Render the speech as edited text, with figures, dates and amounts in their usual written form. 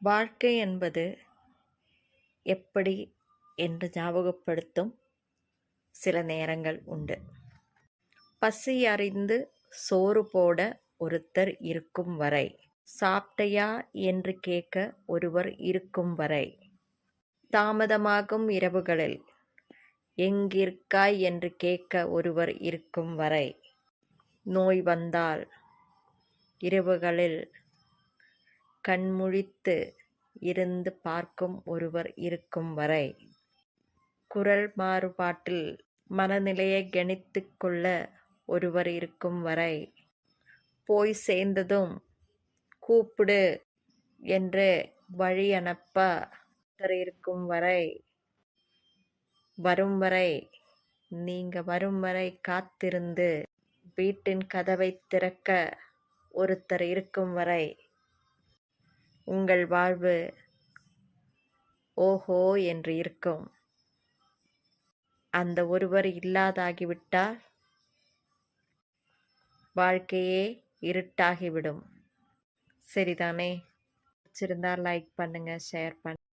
வாழ்க்கை என்பது எப்படி என்று ஞாபகப்படுத்தும் சில நேரங்கள் உண்டு. பசி அறிந்து சோறு போட ஒருத்தர் இருக்கும் வரை, சாப்பிட்டையா என்று கேட்க ஒருவர் இருக்கும் வரை, தாமதமாகும் இரவுகளில் எங்கிருக்காய் என்று கேட்க ஒருவர் இருக்கும் வரை, நோய் வந்தால் இரவுகளில் கண்முழித்து இருந்து பார்க்கும் ஒருவர் இருக்கும் வரை, குரல் மாறுபாட்டில் மனநிலையை கணித்துக் கொள்ள ஒருவர் இருக்கும் வரை, போய் சேர்ந்ததும் கூப்பிடு என்று வழி அனுப்ப ஒருத்தர் இருக்கும் வரை, வரும் வரை, நீங்க வரும் வரை காத்திருந்து வீட்டின் கதவை திறக்க ஒருத்தர் இருக்கும் வரை, உங்கள் வாழ்வு ஓஹோ என்று இருக்கும். அந்த ஒருவர் இல்லாதாகிவிட்டால் வாழ்க்கையே இருட்டாகிவிடும். சரிதானே? பிடிச்சிருந்தா லைக் பண்ணுங்க, ஷேர் பண்ணுங்க.